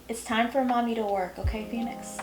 It's time for mommy to work, okay, Phoenix?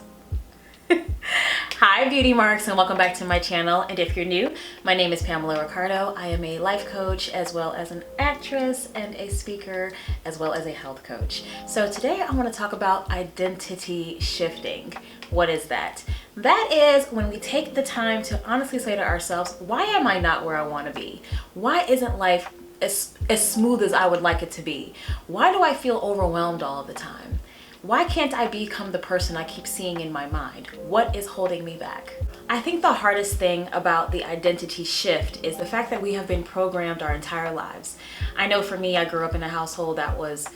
Hi, beauty marks, and welcome back to my channel. And if you're new, my name is Pamela Ricardo. I am a life coach as well as an actress and a speaker as well as a health coach. So today I want to talk about identity shifting. What is that? That is when we take the time to honestly say to ourselves, why am I not where I want to be? Why isn't life as smooth as I would like it to be? Why do I feel overwhelmed all the time? Why can't I become the person I keep seeing in my mind? What is holding me back? I think the hardest thing about the identity shift is the fact that we have been programmed our entire lives. I know for me, I grew up in a household that was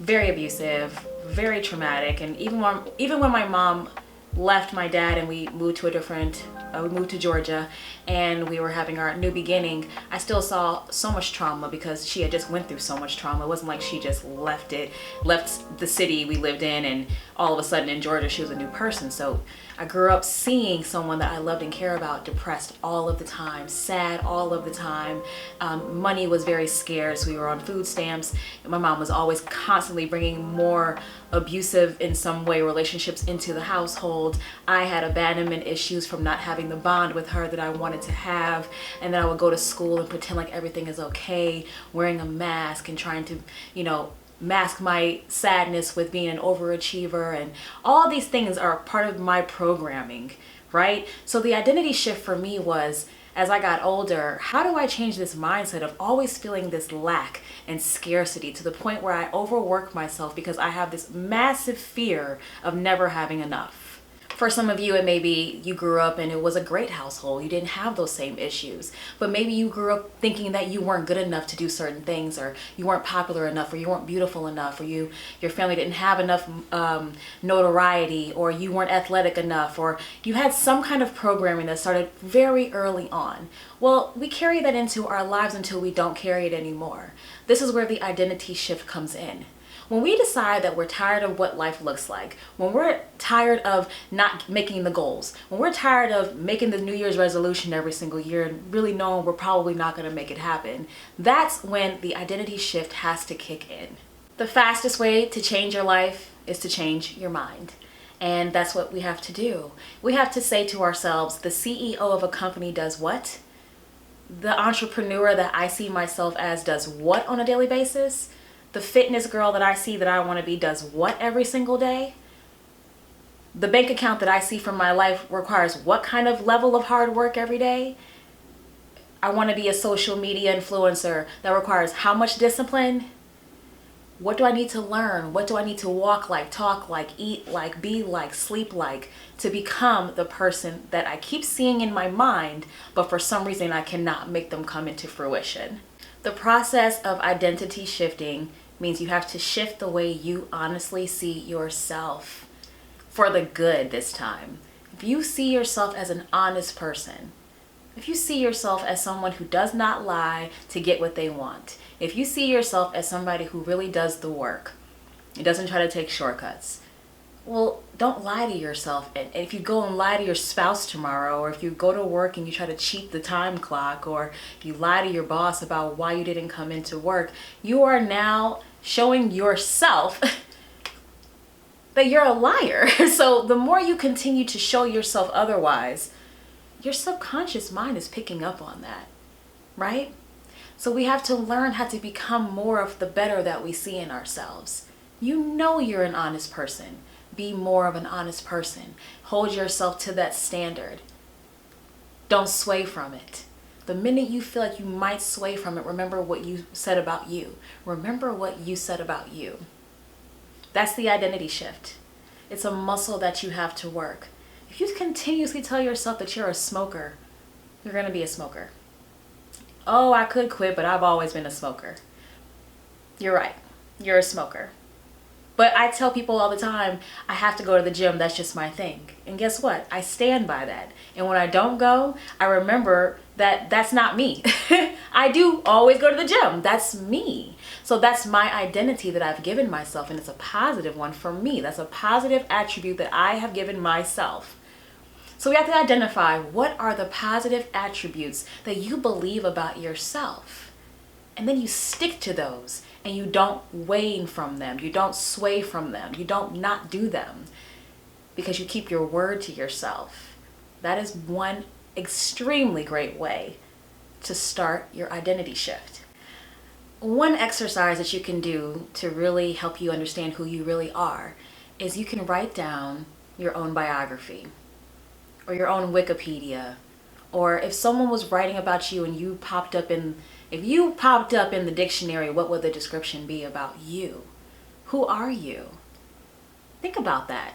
very abusive, very traumatic, and even when my mom left my dad and we moved to Georgia and we were having our new beginning, I still saw so much trauma because she had just went through so much trauma. It wasn't like she just left the city we lived in, and all of a sudden in Georgia she was a new person. So I grew up seeing someone that I loved and care about depressed all of the time, sad all of the time. Money was very scarce. We were on food stamps. And my mom was always constantly bringing more abusive in some way relationships into the household. I had abandonment issues from not having the bond with her that I wanted to have. And then I would go to school and pretend like everything is okay, wearing a mask and trying to, mask my sadness with being an overachiever, and all these things are part of my programming, right? So the identity shift for me was, as I got older, how do I change this mindset of always feeling this lack and scarcity to the point where I overwork myself because I have this massive fear of never having enough? For some of you, it may be you grew up and it was a great household. You didn't have those same issues. But maybe you grew up thinking that you weren't good enough to do certain things, or you weren't popular enough, or you weren't beautiful enough, or your family didn't have enough notoriety, or you weren't athletic enough, or you had some kind of programming that started very early on. Well, we carry that into our lives until we don't carry it anymore. This is where the identity shift comes in. When we decide that we're tired of what life looks like, when we're tired of not making the goals, when we're tired of making the New Year's resolution every single year and really knowing we're probably not going to make it happen, that's when the identity shift has to kick in. The fastest way to change your life is to change your mind. And that's what we have to do. We have to say to ourselves, the CEO of a company does what? The entrepreneur that I see myself as does what on a daily basis? The fitness girl that I see that I want to be does what every single day? The bank account that I see from my life requires what kind of level of hard work every day? I want to be a social media influencer that requires how much discipline? What do I need to learn? What do I need to walk like, talk like, eat like, be like, sleep like to become the person that I keep seeing in my mind, but for some reason I cannot make them come into fruition? The process of identity shifting means you have to shift the way you honestly see yourself, for the good this time. If you see yourself as an honest person, if you see yourself as someone who does not lie to get what they want, if you see yourself as somebody who really does the work, it doesn't try to take shortcuts, well, don't lie to yourself. And if you go and lie to your spouse tomorrow, or if you go to work and you try to cheat the time clock, or if you lie to your boss about why you didn't come into work, you are now showing yourself that you're a liar. So the more you continue to show yourself otherwise, your subconscious mind is picking up on that, right? So we have to learn how to become more of the better that we see in ourselves. You know you're an honest person. Be more of an honest person. Hold yourself to that standard. Don't sway from it. The minute you feel like you might sway from it, remember what you said about you. Remember what you said about you. That's the identity shift. It's a muscle that you have to work. If you continuously tell yourself that you're a smoker, you're going to be a smoker. Oh, I could quit, but I've always been a smoker. You're right. You're a smoker. But I tell people all the time, I have to go to the gym. That's just my thing. And guess what? I stand by that. And when I don't go, I remember that that's not me. I do always go to the gym. That's me. So that's my identity that I've given myself. And it's a positive one for me. That's a positive attribute that I have given myself. So we have to identify what are the positive attributes that you believe about yourself. And then you stick to those. and you don't wane from them. You don't sway from them. You don't not do them because you keep your word to yourself. That is one extremely great way to start your identity shift. One exercise that you can do to really help you understand who you really are is you can write down your own biography or your own Wikipedia, or if someone was writing about you and if you popped up in the dictionary, what would the description be about you? Who are you? Think about that.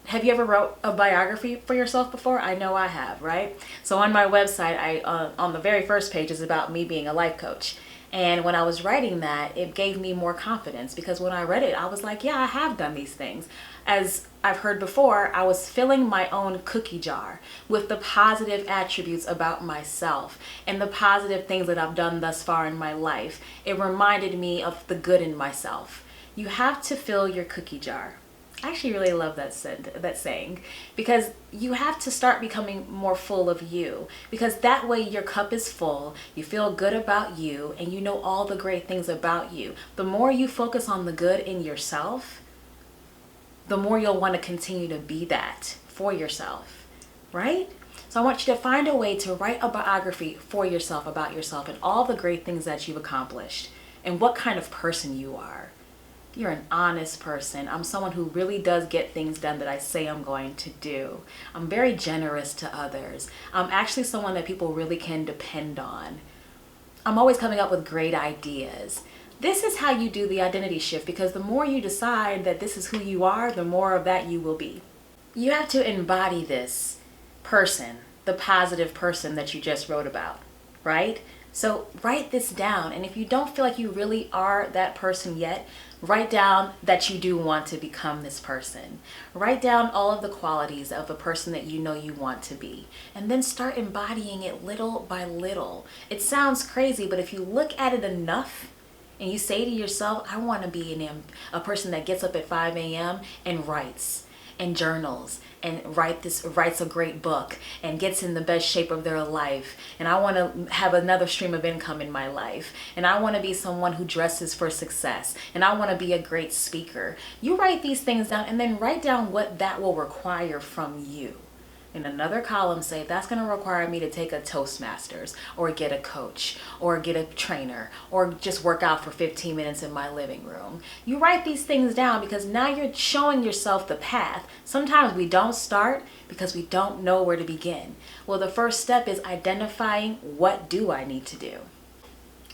Have you ever wrote a biography for yourself before? I know I have, right? So on my website, on the very first page is about me being a life coach. And when I was writing that, it gave me more confidence because when I read it, I was like, yeah, I have done these things. As I've heard before, I was filling my own cookie jar with the positive attributes about myself and the positive things that I've done thus far in my life. It reminded me of the good in myself. You have to fill your cookie jar. I actually really love that saying, because you have to start becoming more full of you, because that way your cup is full, you feel good about you, and you know all the great things about you. The more you focus on the good in yourself, the more you'll want to continue to be that for yourself, right? So I want you to find a way to write a biography for yourself about yourself and all the great things that you've accomplished and what kind of person you are. You're an honest person. I'm someone who really does get things done that I say I'm going to do. I'm very generous to others. I'm actually someone that people really can depend on. I'm always coming up with great ideas. This is how you do the identity shift, because the more you decide that this is who you are, the more of that you will be. You have to embody this person, the positive person that you just wrote about, right? So write this down, and if you don't feel like you really are that person yet, write down that you do want to become this person. Write down all of the qualities of a person that you know you want to be, and then start embodying it little by little. It sounds crazy, but if you look at it enough and you say to yourself, I want to be a person that gets up at 5 a.m. and writes and journals and writes a great book and gets in the best shape of their life, and I want to have another stream of income in my life, and I want to be someone who dresses for success, and I want to be a great speaker. You write these things down, and then write down what that will require from you. In another column, say that's going to require me to take a Toastmasters or get a coach or get a trainer or just work out for 15 minutes in my living room. You write these things down because now you're showing yourself the path. Sometimes we don't start because we don't know where to begin. Well, the first step is identifying, what do I need to do?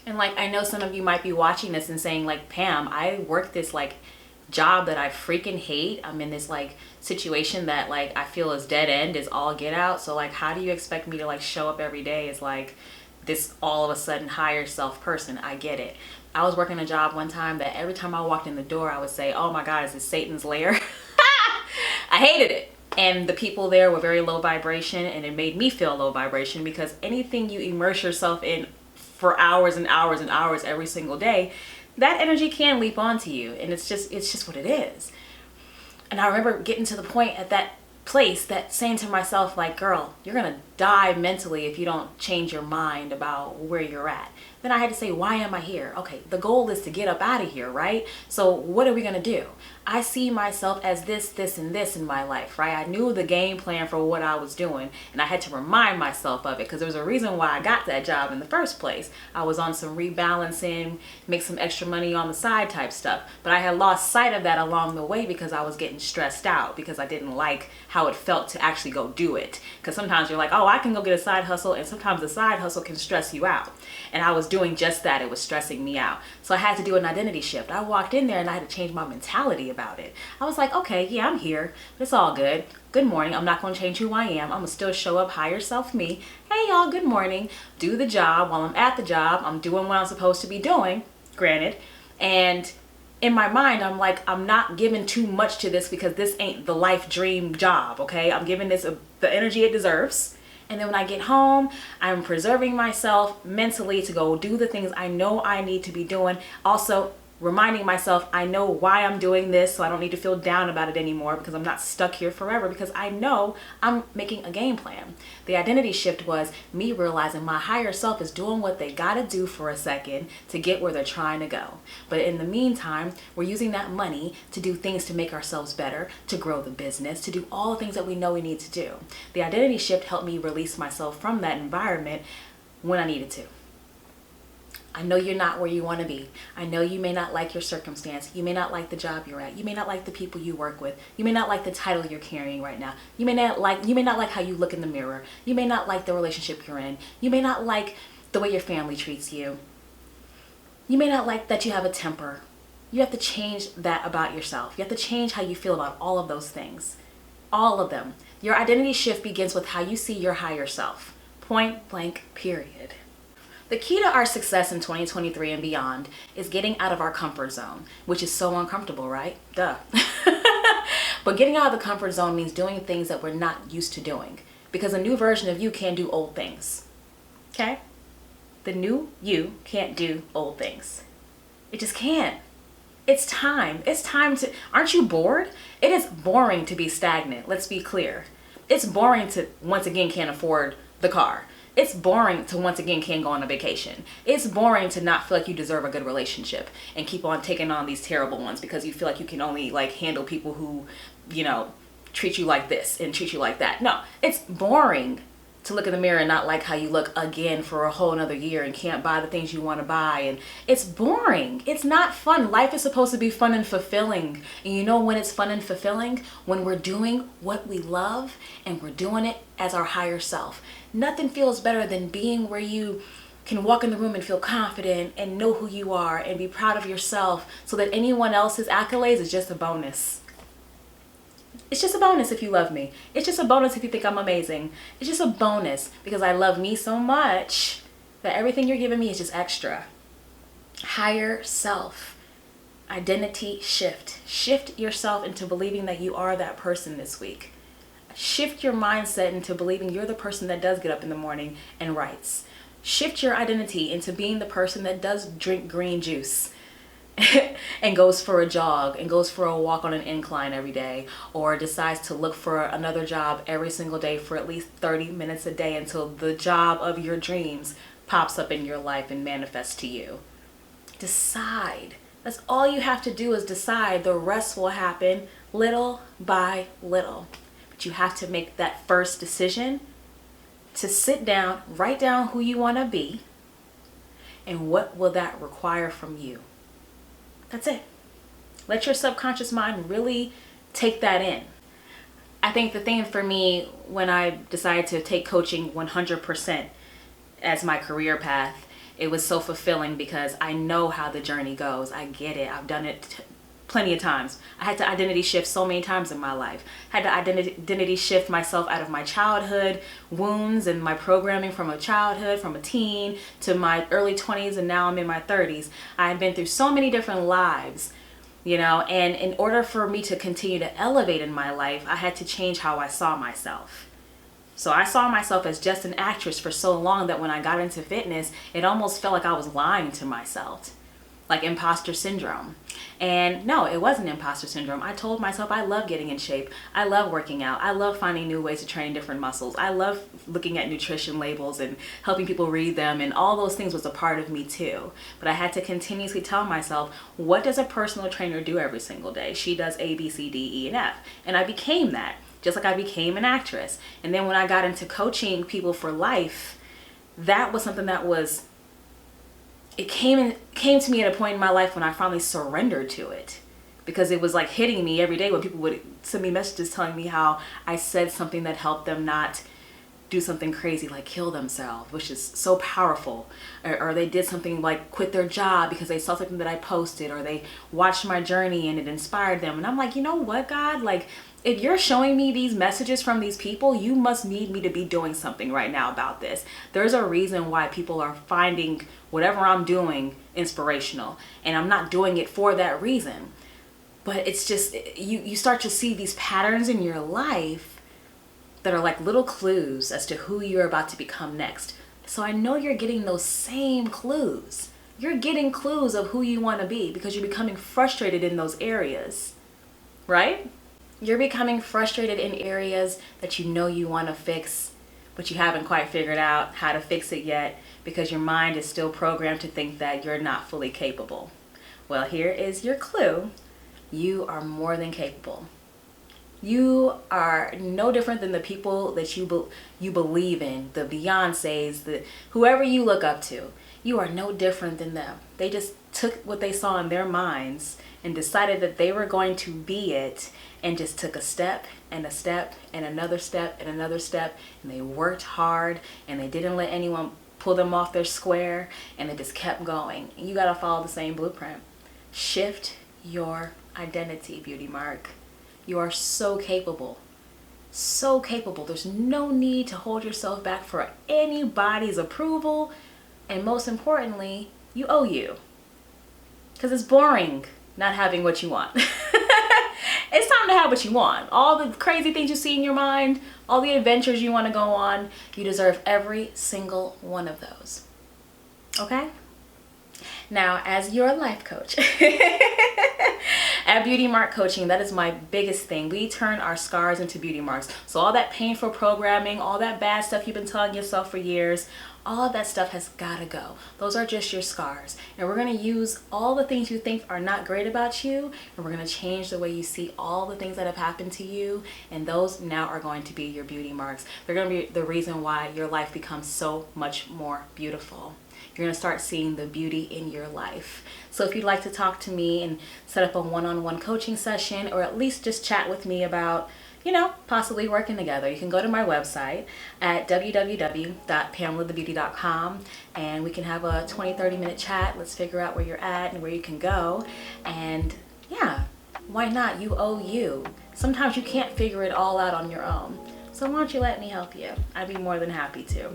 And I know some of you might be watching this and saying Pam, I work this job that I freaking hate. I'm in this situation that I feel is dead end, is all get out. So how do you expect me to show up every day as this all of a sudden higher self person? I get it. I was working a job one time that every time I walked in the door, I would say, oh my God, is this Satan's lair? I hated it. And the people there were very low vibration, and it made me feel low vibration, because anything you immerse yourself in for hours and hours and hours every single day, that energy can leap onto you, and it's just what it is. And I remember getting to the point at that place that saying to myself, girl, you're gonna die mentally if you don't change your mind about where you're at. Then I had to say, why am I here? Okay, the goal is to get up out of here, right? So what are we gonna do? I see myself as this, this, and this in my life, right? I knew the game plan for what I was doing, and I had to remind myself of it, because there was a reason why I got that job in the first place. I was on some rebalancing, make some extra money on the side type stuff, but I had lost sight of that along the way because I was getting stressed out, because I didn't like how it felt to actually go do it. Because sometimes you're like, oh, I can go get a side hustle, and sometimes the side hustle can stress you out. And I was doing just that. It was stressing me out. So I had to do an identity shift. I walked in there and I had to change my mentality about it. I was like, okay, yeah, I'm here, but it's all good. Good morning. I'm not going to change who I am. I'm going to still show up higher self me. Hey y'all, good morning. Do the job. While I'm at the job, I'm doing what I'm supposed to be doing, granted. And in my mind, I'm like, I'm not giving too much to this, because this ain't the life dream job, okay? I'm giving this the energy it deserves. And then when I get home, I'm preserving myself mentally to go do the things I know I need to be doing. Also, reminding myself I know why I'm doing this, so I don't need to feel down about it anymore because I'm not stuck here forever, because I know I'm making a game plan. The identity shift was me realizing my higher self is doing what they gotta do for a second to get where they're trying to go. But in the meantime, we're using that money to do things to make ourselves better, to grow the business, to do all the things that we know we need to do. The identity shift helped me release myself from that environment when I needed to. I know you're not where you want to be. I know you may not like your circumstance. You may not like the job you're at. You may not like the people you work with. You may not like the title you're carrying right now. You may not like how you look in the mirror. You may not like the relationship you're in. You may not like the way your family treats you. You may not like that you have a temper. You have to change that about yourself. You have to change how you feel about all of those things. All of them. Your identity shift begins with how you see your higher self. Point blank, period. The key to our success in 2023 and beyond is getting out of our comfort zone, which is so uncomfortable, right? Duh. But getting out of the comfort zone means doing things that we're not used to doing, because a new version of you can't do old things. Okay? The new you can't do old things. It just can't. It's time. It's time to... Aren't you bored? It is boring to be stagnant. Let's be clear. It's boring to, once again, can't afford the car. It's boring to, once again, can't go on a vacation. It's boring to not feel like you deserve a good relationship and keep on taking on these terrible ones because you feel like you can only handle people who, treat you like this and treat you like that. No, it's boring to look in the mirror and not like how you look again for a whole another year and can't buy the things you want to buy. And it's boring. It's not fun. Life is supposed to be fun and fulfilling. And you know when it's fun and fulfilling? When we're doing what we love and we're doing it as our higher self. Nothing feels better than being where you can walk in the room and feel confident and know who you are and be proud of yourself, so that anyone else's accolades is just a bonus. It's just a bonus if you love me. It's just a bonus if you think I'm amazing. It's just a bonus because I love me so much that everything you're giving me is just extra. Higher self. Identity shift. Shift yourself into believing that you are that person this week. Shift your mindset into believing you're the person that does get up in the morning and writes. Shift your identity into being the person that does drink green juice and goes for a jog and goes for a walk on an incline every day, or decides to look for another job every single day for at least 30 minutes a day until the job of your dreams pops up in your life and manifests to you. Decide. That's all you have to do is decide. The rest will happen little by little. But you have to make that first decision to sit down, write down who you want to be, and what will that require from you. That's it. Let your subconscious mind really take that in. I think the thing for me when I decided to take coaching 100% as my career path, it was so fulfilling because I know how the journey goes. I get it. I've done it plenty of times. I had to identity shift so many times in my life. I had to identity shift myself out of my childhood wounds and my programming from a childhood, from a teen to my early 20s, and now I'm in my 30s. I had been through so many different lives, and in order for me to continue to elevate in my life, I had to change how I saw myself. So I saw myself as just an actress for so long that when I got into fitness, it almost felt like I was lying to myself. Like imposter syndrome. And no, it wasn't imposter syndrome. I told myself I love getting in shape. I love working out. I love finding new ways to train different muscles. I love looking at nutrition labels and helping people read them, and all those things was a part of me too. But I had to continuously tell myself, what does a personal trainer do every single day? She does A, B, C, D, E, and F. And I became that, just like I became an actress. And then when I got into coaching people for life, that was something that was... It came to me at a point in my life when I finally surrendered to it, because it was like hitting me every day when people would send me messages telling me how I said something that helped them not do something crazy like kill themselves, which is so powerful, or they did something like quit their job because they saw something that I posted, or they watched my journey and it inspired them. And I'm like, you know what, God, if you're showing me these messages from these people, you must need me to be doing something right now about this. There's a reason why people are finding whatever I'm doing inspirational, and I'm not doing it for that reason. But it's just, you start to see these patterns in your life that are like little clues as to who you're about to become next. So I know you're getting those same clues. you're getting clues of who you want to be because you're becoming frustrated in those areas, right? You're becoming frustrated in areas that you know you want to fix, but you haven't quite figured out how to fix it yet because your mind is still programmed to think that you're not fully capable. Well, here is your clue. You are more than capable. You are no different than the people that you believe in, the Beyoncés, the whoever you look up to. You are no different than them. They just took what they saw in their minds and decided that they were going to be it, and just took a step and a step and another step and another step, and they worked hard and they didn't let anyone pull them off their square, and they just kept going. And you got to follow the same blueprint. Shift your identity, Beauty Mark. You are so capable. So capable. There's no need to hold yourself back for anybody's approval. And most importantly, you owe you. Because it's boring not having what you want. It's time to have what you want. All the crazy things you see in your mind, all the adventures you want to go on, you deserve every single one of those. Okay? Now, as your life coach, at Beauty Mark Coaching, that is my biggest thing. We turn our scars into beauty marks. So all that painful programming, all that bad stuff you've been telling yourself for years, all of that stuff has got to go. Those are just your scars. And we're going to use all the things you think are not great about you, and we're going to change the way you see all the things that have happened to you. And those now are going to be your beauty marks. They're going to be the reason why your life becomes so much more beautiful. You're going to start seeing the beauty in your life. So if you'd like to talk to me and set up a one-on-one coaching session, or at least just chat with me about, possibly working together, you can go to my website at www.pamelathebeauty.com, and we can have a 20-30 minute chat. Let's figure out where you're at and where you can go. And yeah, why not? You owe you. Sometimes you can't figure it all out on your own. So why don't you let me help you? I'd be more than happy to.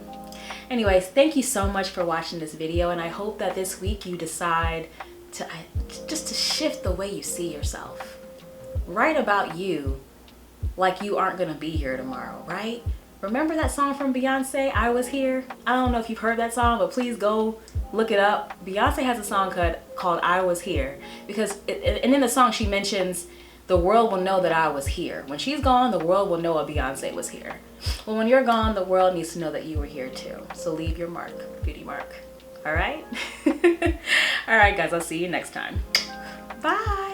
Anyways, thank you so much for watching this video, and I hope that this week you decide to just to shift the way you see yourself. Write about you like you aren't gonna be here tomorrow, right? Remember that song from Beyonce, I Was Here? I don't know if you've heard that song, but please go look it up. Beyonce has a song called I Was Here, because and in the song she mentions the world will know that I was here. When she's gone, the world will know a Beyonce was here. Well, when you're gone, the world needs to know that you were here too. So leave your mark, beauty mark. All right? All right, guys, I'll see you next time. Bye.